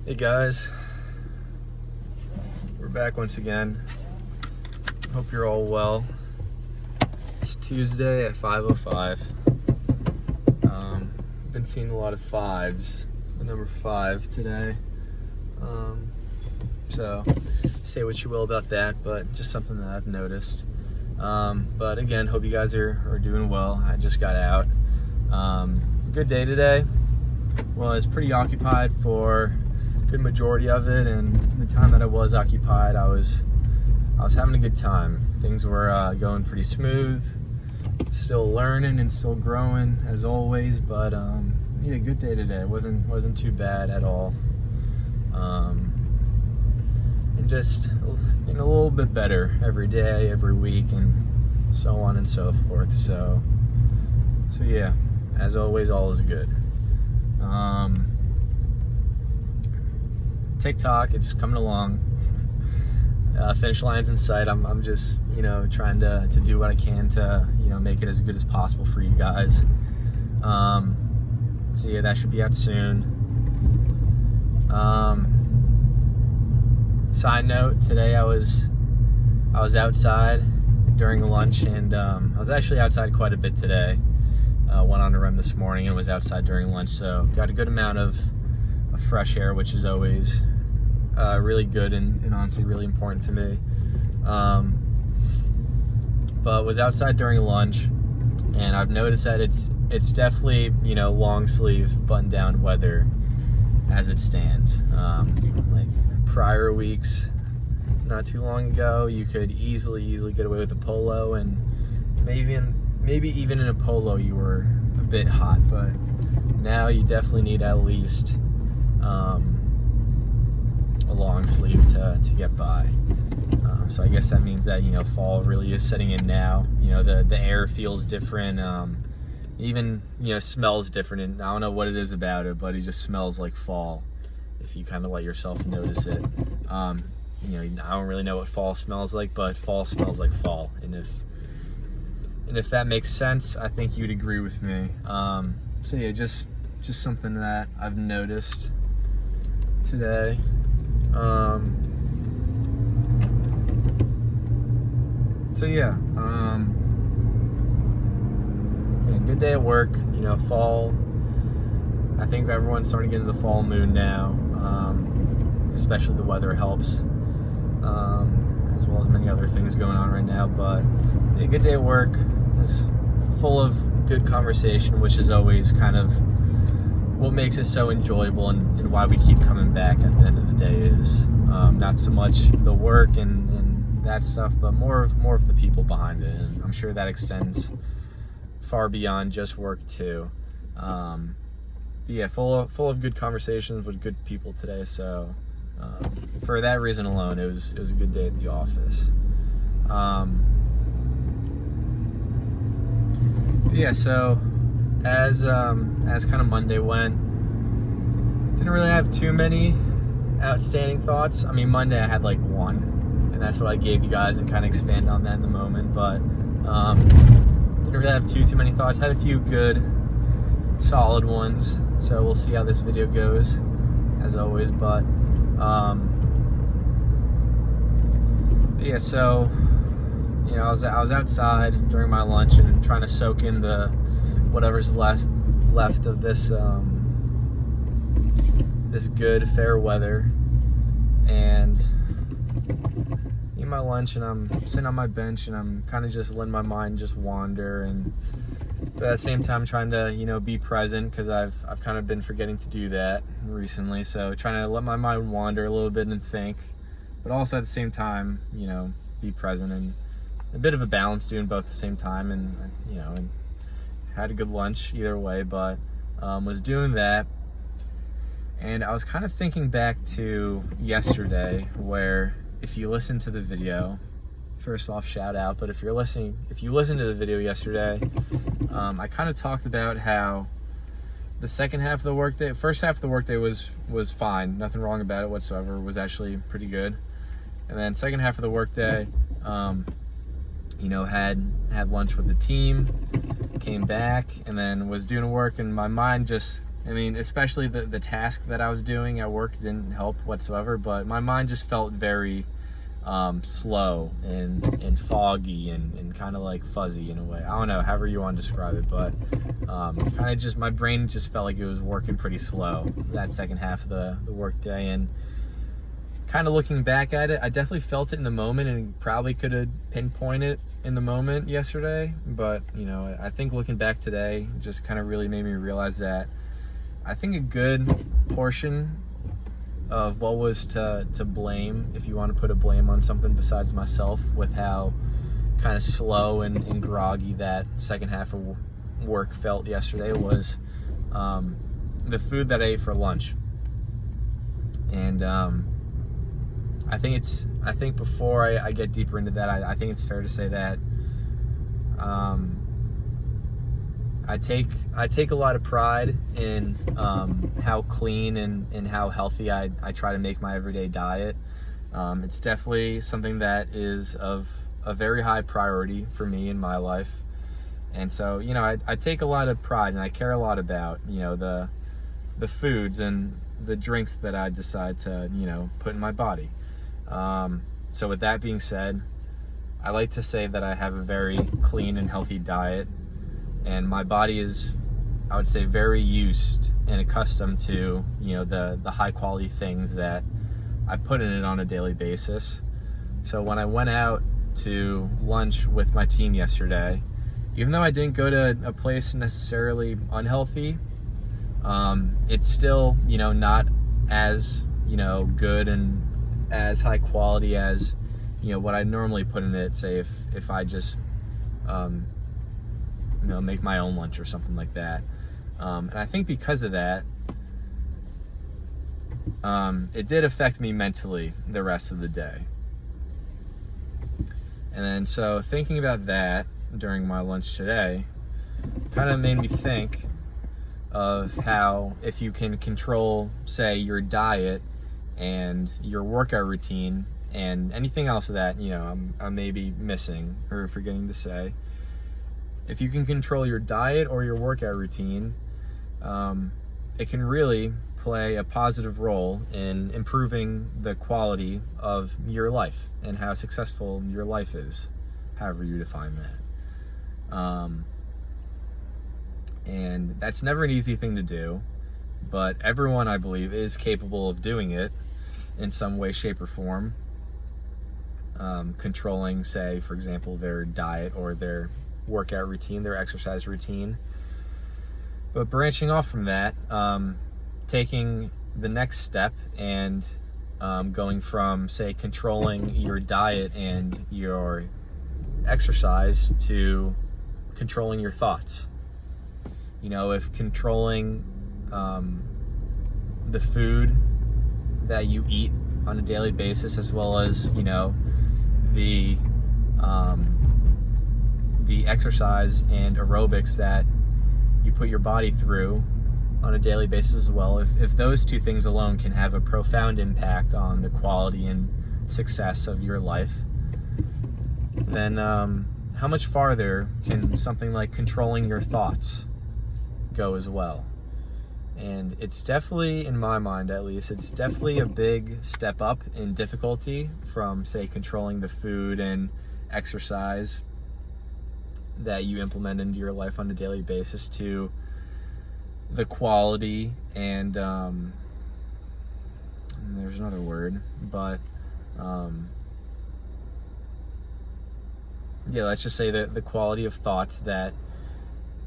Hey guys, we're back once again. Hope you're all well. It's Tuesday at 5:05. Been seeing a lot of fives, the number 5 today. So say what you will about that, but just something that I've noticed. But again, hope you guys are doing well. I just got out. Good day today. Was pretty occupied for a good majority of it, and the time that I was occupied, I was having a good time. Things were going pretty smooth. Still learning and still growing as always, but yeah, good day today. Wasn't too bad at all. And just getting a little bit better every day, every week, and so on and so forth. So yeah, as always, all is good. TikTok, it's coming along. Finish line's in sight. I'm just, trying to do what I can to, make it as good as possible for you guys. So yeah, that should be out soon. Side note, today I was outside during lunch, and I was actually outside quite a bit today. Went on a run this morning and was outside during lunch, so got a good amount of fresh air, which is always really good and honestly really important to me. But was outside during lunch, and I've noticed that it's definitely long sleeve button down weather as it stands. Like prior weeks, not too long ago, you could easily get away with a polo, and maybe even in a polo you were a bit hot, but now you definitely need at least a long sleeve to get by. So I guess that means that fall really is setting in now. The air feels different, even smells different, and I don't know what it is about it, but it just smells like fall if you kind of let yourself notice it. I don't really know what fall smells like, but fall smells like fall, and if that makes sense, I think you'd agree with me. So yeah, just something that I've noticed today. So yeah, good day at work. Fall, I think everyone's starting to get into the fall mood now, especially the weather helps, as well as many other things going on right now. But yeah, good day at work. It's full of good conversation, which is always kind of what makes it so enjoyable, and why we keep coming back at the end of the day is not so much the work and that stuff, but more of the people behind it, and I'm sure that extends far beyond just work too. But yeah, full of good conversations with good people today. So for that reason alone, it was a good day at the office. Yeah, so as kind of Monday went, didn't really have too many outstanding thoughts. I mean, Monday I had like one, and that's what I gave you guys, and kind of expand on that in the moment. But didn't really have too many thoughts. Had a few good, solid ones. So we'll see how this video goes, as always. But yeah, so I was outside during my lunch and trying to soak in the whatever's left of this this good fair weather, and eat my lunch, and I'm sitting on my bench, and I'm kind of just letting my mind just wander, and but at the same time trying to be present, because I've kind of been forgetting to do that recently. So trying to let my mind wander a little bit and think, but also at the same time be present, and a bit of a balance doing both at the same time. And and had a good lunch either way, but was doing that, and I was kind of thinking back to yesterday, where if you listen to the video, first off, shout out, but if you listen to the video yesterday, I kind of talked about how the second half of the workday, first half of the workday was fine, nothing wrong about it whatsoever, was actually pretty good. And then second half of the workday, had lunch with the team, came back, and then was doing work, and my mind just I mean, especially the task that I was doing at work didn't help whatsoever, but my mind just felt very slow and foggy and kind of like fuzzy in a way. I don't know, however you want to describe it, but kind of just, my brain just felt like it was working pretty slow that second half of the work day. And kind of looking back at it, I definitely felt it in the moment and probably could have pinpointed it in the moment yesterday. But, you know, I think looking back today just kind of really made me realize that I think a good portion of what was to blame, if you want to put a blame on something besides myself, with how kind of slow and groggy that second half of work felt yesterday, was the food that I ate for lunch. And I think before I get deeper into that, I think it's fair to say that I take a lot of pride in how clean and how healthy I try to make my everyday diet. It's definitely something that is of a very high priority for me in my life. And so, you know, I take a lot of pride and I care a lot about, you know, the foods and the drinks that I decide to, you know, put in my body. So with that being said, I like to say that I have a very clean and healthy diet. And my body is, I would say, very used and accustomed to, you know, the high quality things that I put in it on a daily basis. So when I went out to lunch with my team yesterday, even though I didn't go to a place necessarily unhealthy, it's still, you know, not as, you know, good and as high quality as, you know, what I normally put in it, say if I just you know, make my own lunch or something like that. And I think because of that, it did affect me mentally the rest of the day. And then so thinking about that during my lunch today kind of made me think of how if you can control, say, your diet and your workout routine and anything else that, you know, I'm maybe missing or forgetting to say, if you can control your diet or your workout routine, it can really play a positive role in improving the quality of your life and how successful your life is, however you define that. And that's never an easy thing to do, but everyone, I believe, is capable of doing it in some way, shape, or form. Controlling, say, for example, their diet or their workout routine, their exercise routine. But branching off from that, taking the next step and going from, say, controlling your diet and your exercise to controlling your thoughts. You know, if controlling the food that you eat on a daily basis, as well as, you know, the exercise and aerobics that you put your body through on a daily basis as well, if those two things alone can have a profound impact on the quality and success of your life, then how much farther can something like controlling your thoughts go as well? And it's definitely, in my mind at least, it's definitely a big step up in difficulty from, say, controlling the food and exercise that you implement into your life on a daily basis to the quality and there's another word, but yeah, let's just say that the quality of thoughts that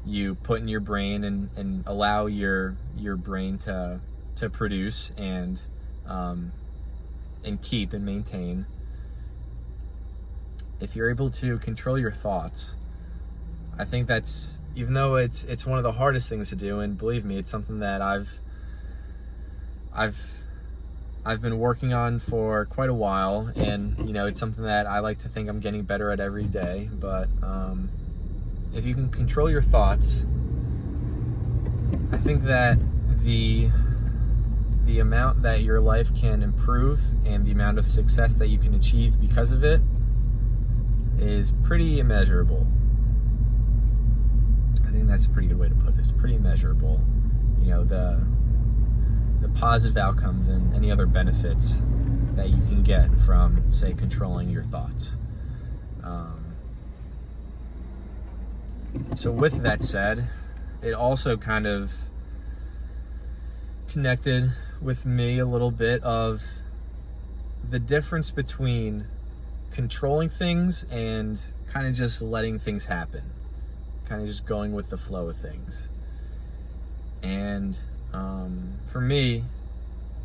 you put in your brain and allow your brain to produce and keep and maintain. If you're able to control your thoughts, I think that's, even though it's one of the hardest things to do, and believe me, it's something that I've been working on for quite a while, and you know, it's something that I like to think I'm getting better at every day. But if you can control your thoughts, I think that the amount that your life can improve and the amount of success that you can achieve because of it is pretty immeasurable. I think that's a pretty good way to put it. It's pretty immeasurable. the positive outcomes and any other benefits that you can get from, say, controlling your thoughts. So with that said, it also kind of connected with me a little bit of the difference between controlling things and kind of just letting things happen, kind of just going with the flow of things. And for me,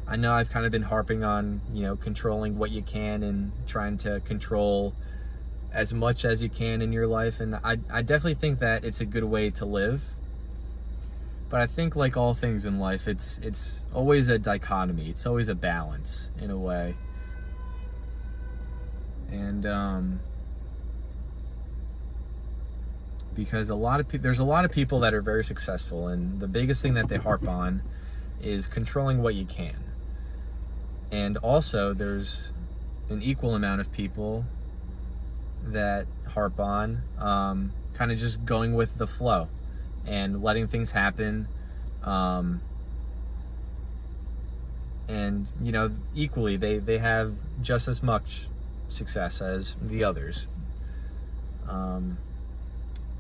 I know I've kind of been harping on, controlling what you can and trying to control as much as you can in your life. And I definitely think that it's a good way to live. But I think, like all things in life, it's always a dichotomy. It's always a balance in a way. And because there's a lot of people that are very successful, and the biggest thing that they harp on is controlling what you can. And also there's an equal amount of people that harp on kind of just going with the flow and letting things happen, and equally they have just as much success as the others.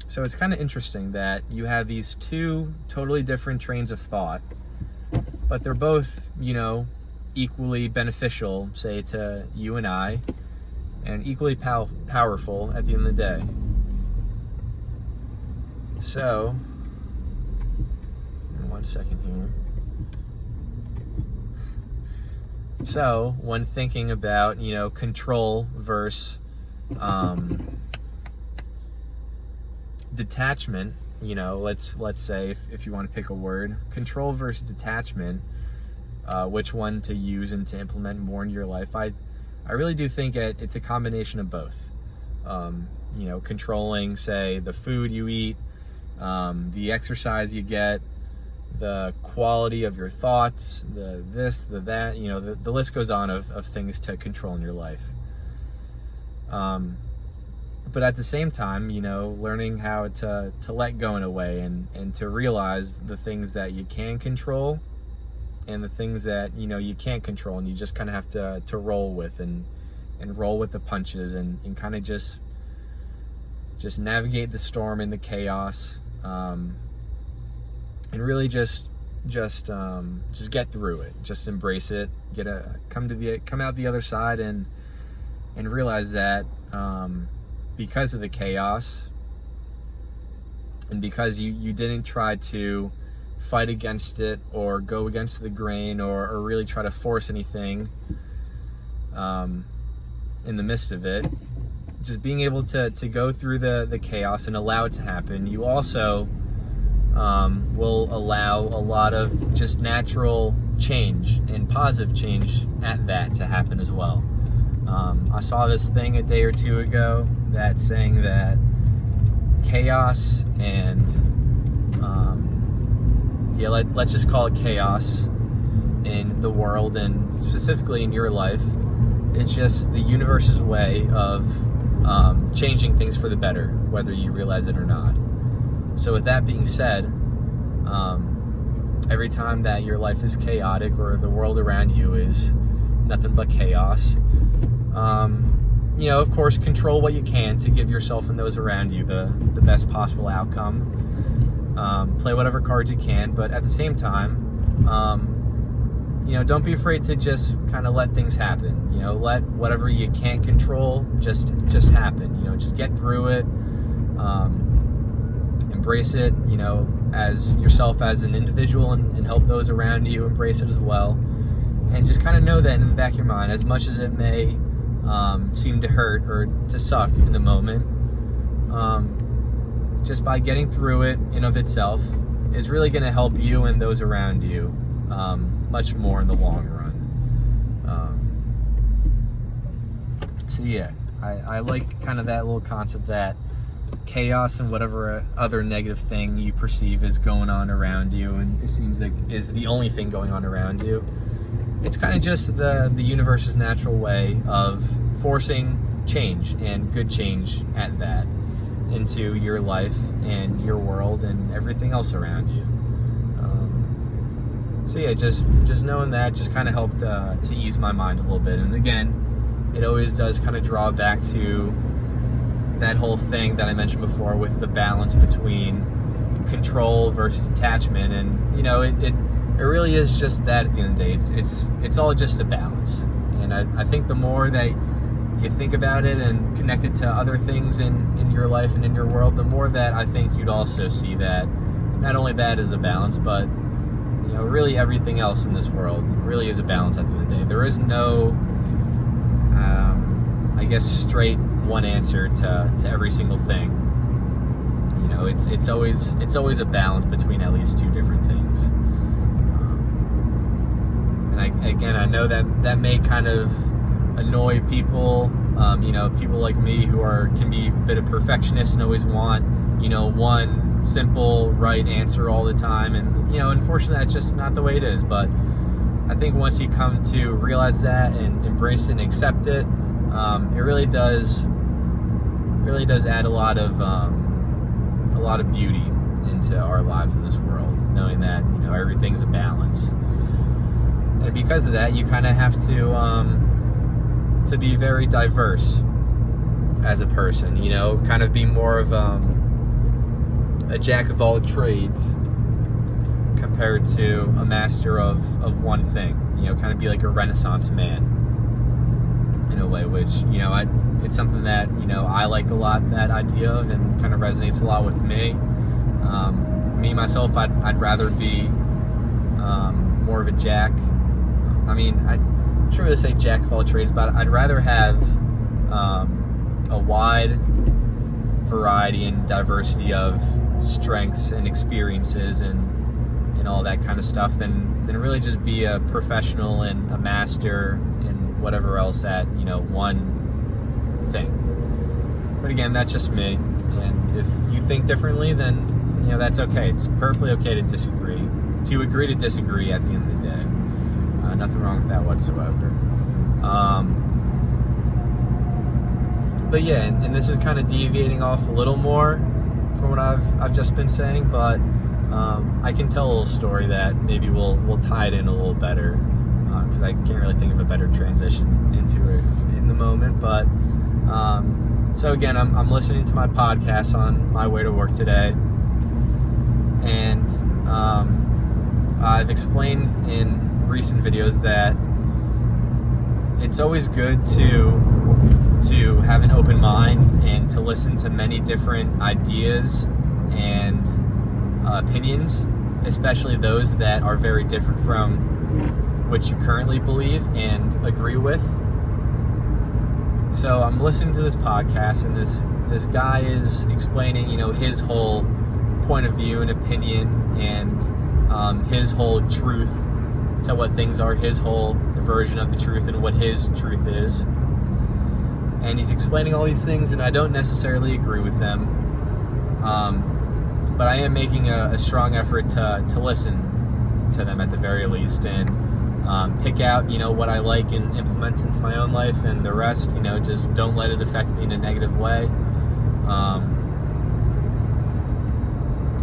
So it's kind of interesting that you have these two totally different trains of thought, but they're both, equally beneficial, say, to you and I, and equally powerful at the end of the day. So, 1 second here. So, when thinking about, control versus detachment, let's say, if you want to pick a word, control versus detachment, which one to use and to implement more in your life, I really do think it's a combination of both. Controlling, say, the food you eat, the exercise you get, the quality of your thoughts, the this, the that, the list goes on of things to control in your life. But at the same time, learning how to let go in a way, and to realize the things that you can control and the things that, you can't control, and you just kind of have to roll with and roll with the punches, and kind of just navigate the storm and the chaos, and really just get through it, just embrace it, come out the other side, and realize that because of the chaos, and because you didn't try to fight against it or go against the grain or really try to force anything in the midst of it, just being able to go through the chaos and allow it to happen, you also will allow a lot of just natural change and positive change at that to happen as well. I saw this thing a day or two ago that's saying that chaos and let's just call it chaos in the world, and specifically in your life, it's just the universe's way of changing things for the better, whether you realize it or not. So with that being said, every time that your life is chaotic or the world around you is nothing but chaos, of course, control what you can to give yourself and those around you the best possible outcome. Play whatever cards you can, but at the same time, don't be afraid to just kind of let things happen. Let whatever you can't control just happen. Just get through it. Embrace it, as yourself as an individual, and help those around you embrace it as well. And just kind of know that in the back of your mind, as much as it may seem to hurt or to suck in the moment, just by getting through it in of itself is really going to help you and those around you much more in the long run. So yeah, I like kind of that little concept that chaos and whatever other negative thing you perceive is going on around you, and it seems like is the only thing going on around you, it's kind of just the universe's natural way of forcing change, and good change at that, into your life and your world and everything else around you. So yeah, just knowing that just kind of helped to ease my mind a little bit. And again, it always does kind of draw back to that whole thing that I mentioned before with the balance between control versus detachment. And you know, it really is just that at the end of the day. It's all just a balance. And I think the more that you think about it and connect it to other things in your life and in your world, the more that I think you'd also see that not only that is a balance, but you know, really everything else in this world really is a balance at the end of the day. There is no, I guess, straight one answer to every single thing. You know, it's always a balance between at least two different things. And I know that may kind of annoy people. You know, people like me who can be a bit of perfectionists and always want, you know, one simple right answer all the time. And you know, unfortunately, that's just not the way it is. But I think once you come to realize that and embrace it and accept it, it really does add a lot of beauty into our lives in this world, knowing that, you know, everything's a balance. And because of that, you kind of have to be very diverse as a person, you know, kind of be more of a jack of all trades compared to a master of one thing, you know, kind of be like a Renaissance man in a way, which, you know, it's something that, you know, I like a lot, that idea of, and kind of resonates a lot with me. Me, myself, I'd rather be more of a jack. I mean, I shouldn't really say jack of all trades, but I'd rather have a wide variety and diversity of strengths and experiences and all that kind of stuff than really just be a professional and a master and whatever else at, you know, one thing. But again, that's just me, and if you think differently, then, you know, that's okay. It's perfectly okay to disagree, to agree to disagree at the end of the day. Nothing wrong with that whatsoever. But yeah, and this is kind of deviating off a little more from what I've just been saying, but I can tell a little story that maybe we'll tie it in a little better, because I can't really think of a better transition into it in the moment. But so again, I'm listening to my podcast on my way to work today, and I've explained in recent videos that it's always good to have an open mind and to listen to many different ideas and opinions, especially those that are very different from what you currently believe and agree with. So I'm listening to this podcast, and this guy is explaining, you know, his whole point of view and opinion, and his whole truth to what things are, his whole version of the truth and what his truth is. And he's explaining all these things, and I don't necessarily agree with them, but I am making a strong effort to listen to them at the very least, and pick out, you know, what I like and implement into my own life, and the rest, you know, just don't let it affect me in a negative way.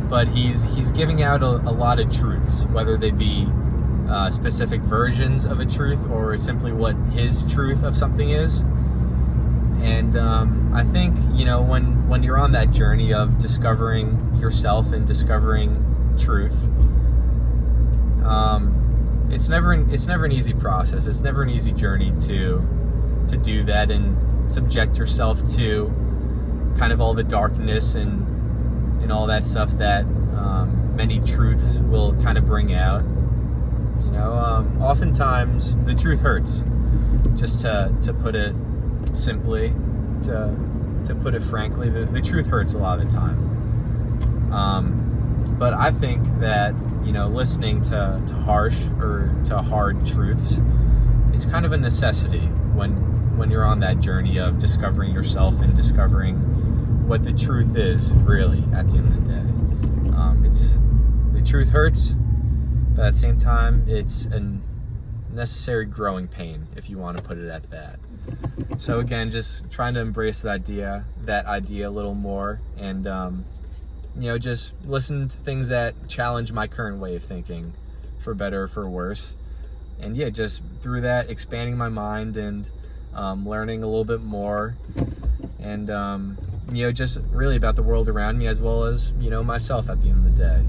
But he's giving out a lot of truths, whether they be specific versions of a truth or simply what his truth of something is. And I think, you know, when you're on that journey of discovering yourself and discovering truth, it's never an easy process. It's never an easy journey to do that and subject yourself to kind of all the darkness and all that stuff that many truths will kind of bring out. You know, oftentimes the truth hurts. Just to put it simply, to put it frankly, the truth hurts a lot of the time. But I think that, you know, listening to harsh or to hard truths is kind of a necessity when you're on that journey of discovering yourself and discovering what the truth is really at the end of the day. The truth hurts, but at the same time, it's a necessary growing pain, if you want to put it at that. So again, just trying to embrace that idea a little more, and you know, just listen to things that challenge my current way of thinking, for better or for worse. And yeah, just through that, expanding my mind and learning a little bit more, and just really about the world around me, as well as myself at the end of the day.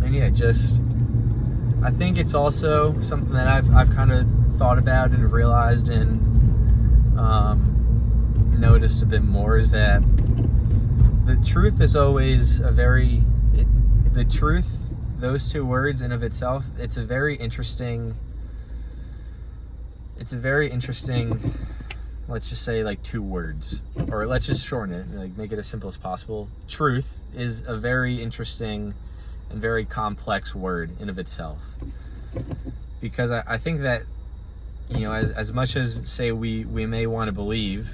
And yeah, I think it's also something that I've kind of thought about and realized and noticed a bit more, is that the truth is always the truth, those two words in of itself, it's a very interesting, let's just say like two words, or let's just shorten it, like make it as simple as possible. Truth is a very interesting and very complex word in of itself, because I think that as much as, say, we may want to believe,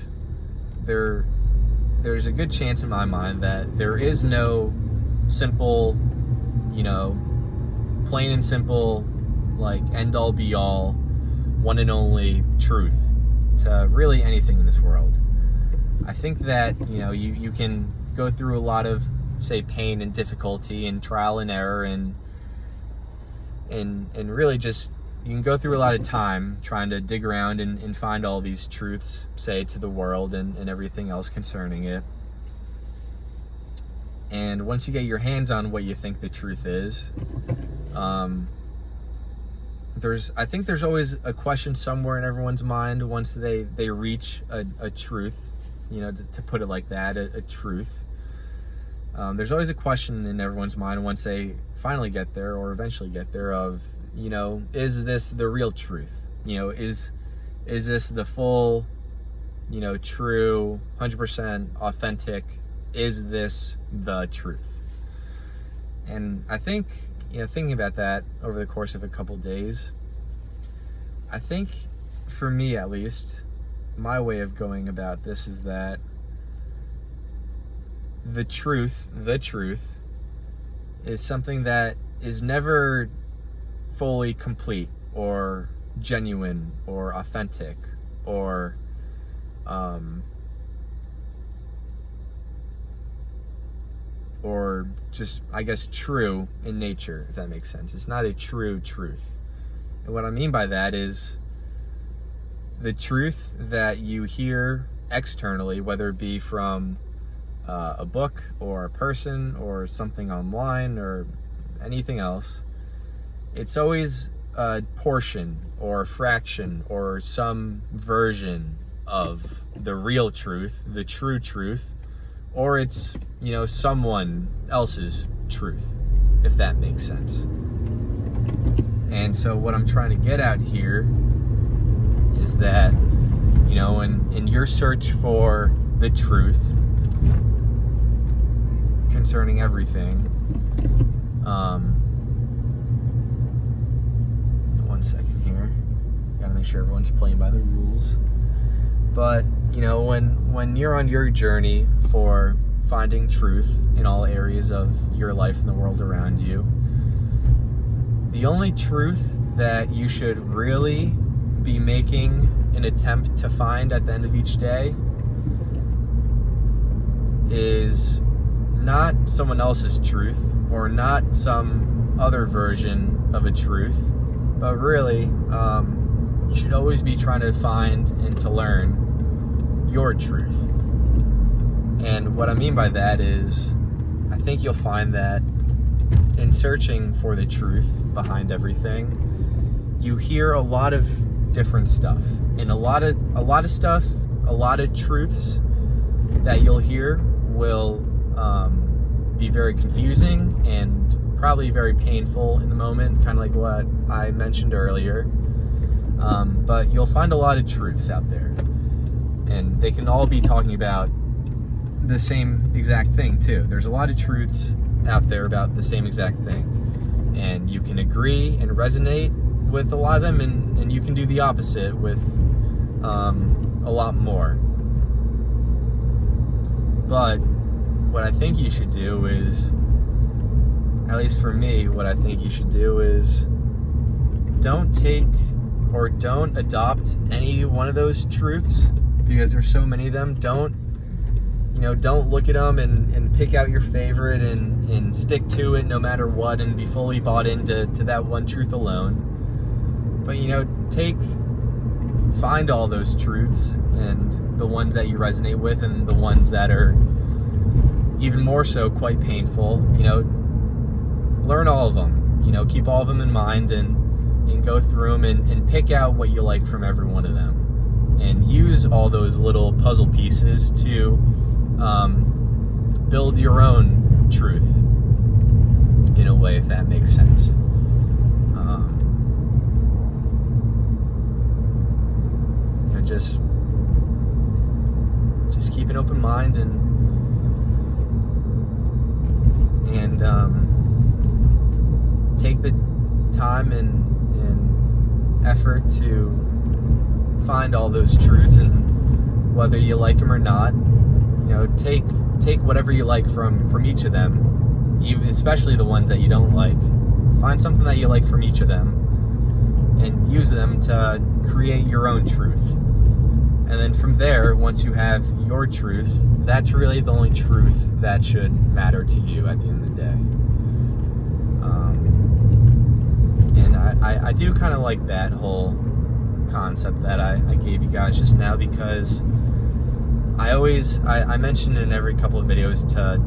there's a good chance in my mind that there is no simple, plain and simple, like end all be all, one and only truth to really anything in this world. I think that you can go through a lot of, say, pain and difficulty and trial and error, and really just, you can go through a lot of time trying to dig around and find all these truths, say, to the world and everything else concerning it. And once you get your hands on what you think the truth is, I think there's always a question somewhere in everyone's mind once they reach a truth, to put it like that, a truth. There's always a question in everyone's mind once they finally get there, or eventually get there, of, is this the real truth? Is this the full, true, 100% authentic, is this the truth? And I think, thinking about that over the course of a couple days, I think, for me at least, my way of going about this is that the truth is something that is never fully complete or genuine or authentic or just, I guess, true in nature, if that makes sense. It's not a true truth. And what I mean by that is the truth that you hear externally, whether it be from a book or a person or something online or anything else, it's always a portion or a fraction or some version of the real truth, the true truth, or it's, someone else's truth, if that makes sense. And so what I'm trying to get at here is that, in your search for the truth concerning everything, one second here, gotta make sure everyone's playing by the rules. But when you're on your journey for finding truth in all areas of your life and the world around you, the only truth that you should really be making an attempt to find at the end of each day is not someone else's truth, or not some other version of a truth, but really, you should always be trying to find and to learn your truth. And what I mean by that is, I think you'll find that in searching for the truth behind everything, you hear a lot of different stuff, and a lot of truths that you'll hear will be very confusing and probably very painful in the moment, kind of like what I mentioned earlier. But you'll find a lot of truths out there, and they can all be talking about the same exact thing too. There's a lot of truths out there about the same exact thing, and you can agree and resonate with a lot of them, and you can do the opposite with a lot more. But what I think you should do is, at least for me, what I think you should do is don't take or don't adopt any one of those truths, because there's so many of them. Don't don't look at them and pick out your favorite and stick to it no matter what and be fully bought into that one truth alone. But, find all those truths and the ones that you resonate with and the ones that are even more so quite painful. Learn all of them. Keep all of them in mind and go through them and pick out what you like from every one of them. And use all those little puzzle pieces to build your own truth in a way, if that makes sense. Just keep an open mind and take the time and effort to find all those truths, and whether you like them or not, take whatever you like from each of them, even especially the ones that you don't like. Find something that you like from each of them and use them to create your own truth. And then from there, once you have your truth, that's really the only truth that should matter to you at the end of the day. And I do kind of like that whole concept that I gave you guys just now, because I mention in every couple of videos to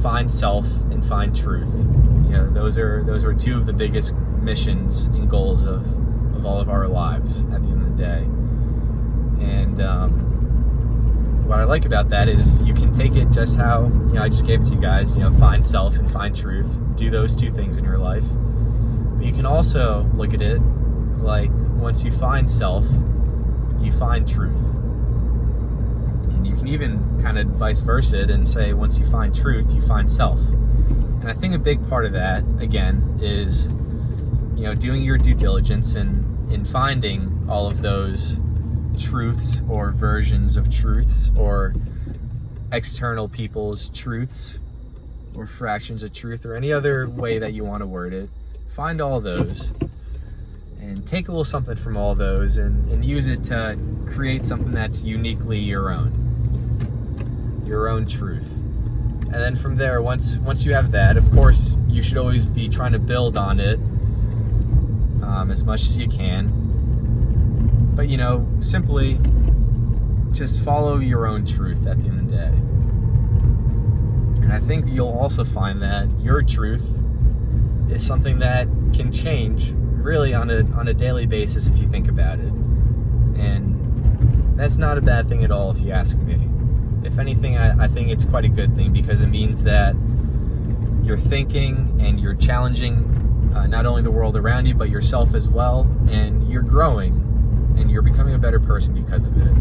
find self and find truth. Those are two of the biggest missions and goals of all of our lives at the end of the day. And what I like about that is you can take it just how I just gave it to you guys. Find self and find truth. Do those two things in your life. But you can also look at it like, once you find self, you find truth. And you can even kind of vice versa it and say, once you find truth, you find self. And I think a big part of that, again, is doing your due diligence and finding all of those truths or versions of truths or external people's truths or fractions of truth or any other way that you want to word it. Find all those and take a little something from all those and use it to create something that's uniquely your own truth. And then from there, once you have that, of course, you should always be trying to build on it as much as you can. But, simply just follow your own truth at the end of the day. And I think you'll also find that your truth is something that can change really on a daily basis if you think about it. And that's not a bad thing at all if you ask me. If anything, I think it's quite a good thing, because it means that you're thinking and you're challenging not only the world around you, but yourself as well, and you're growing and you're becoming a better person because of it.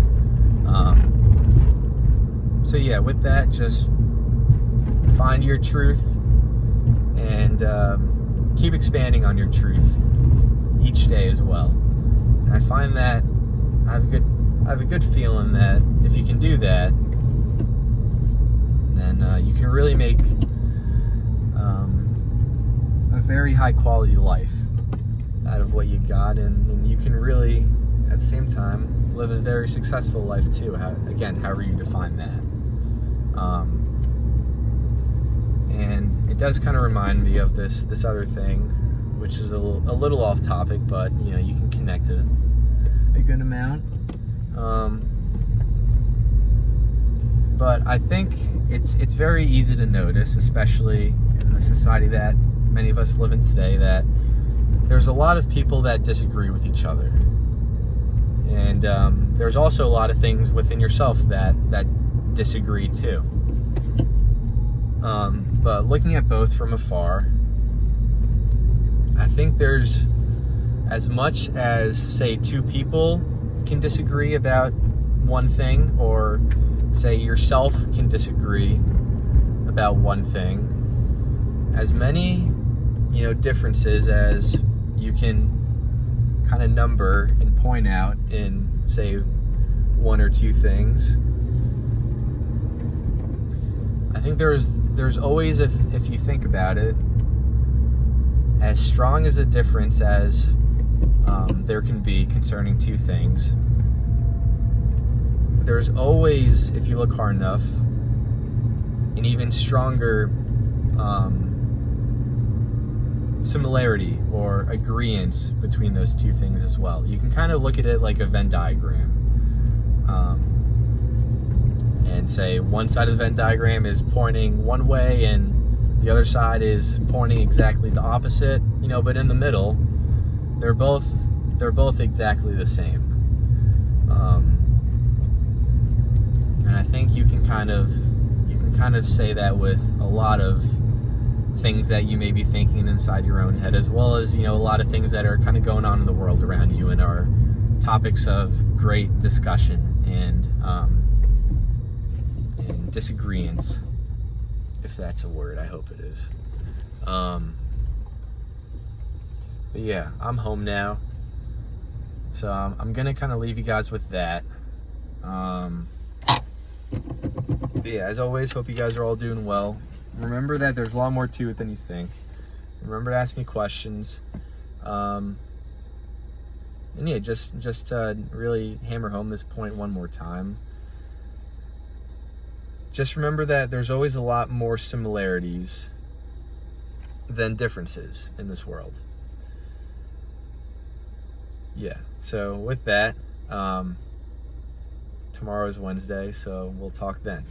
So yeah, with that, just find your truth and keep expanding on your truth each day as well. And I find that I have a good feeling that if you can do that, then you can really make a very high quality life out of what you got, and you can really, at the same time, live a very successful life too. However you define that. And it does kind of remind me of this other thing, which is a little off topic, but you can connect it a good amount. But I think it's very easy to notice, especially in the society that many of us live in today, that there's a lot of people that disagree with each other. And there's also a lot of things within yourself that disagree too. But looking at both from afar, I think there's as much as, say, two people can disagree about one thing, or say yourself can disagree about one thing, as many differences as you can kind of number and point out in, say, one or two things. I think there's always, if you think about it, as strong as a difference as there can be concerning two things, there's always, if you look hard enough, an even stronger similarity or agreement between those two things as well. You can kind of look at it like a Venn diagram, and say one side of the Venn diagram is pointing one way and the other side is pointing exactly the opposite, you know, but in the middle they're both exactly the same. And I think you can kind of say that with a lot of things that you may be thinking inside your own head, as well as, you know, a lot of things that are kind of going on in the world around you and are topics of great discussion and disagreements, if that's a word. I hope it is. But yeah, I'm home now, so I'm gonna kind of leave you guys with that. But yeah, as always, hope you guys are all doing well. Remember that there's a lot more to it than you think. Remember to ask me questions. And yeah, just to really hammer home this point one more time. Just remember that there's always a lot more similarities than differences in this world. Yeah, so with that, tomorrow is Wednesday, so we'll talk then.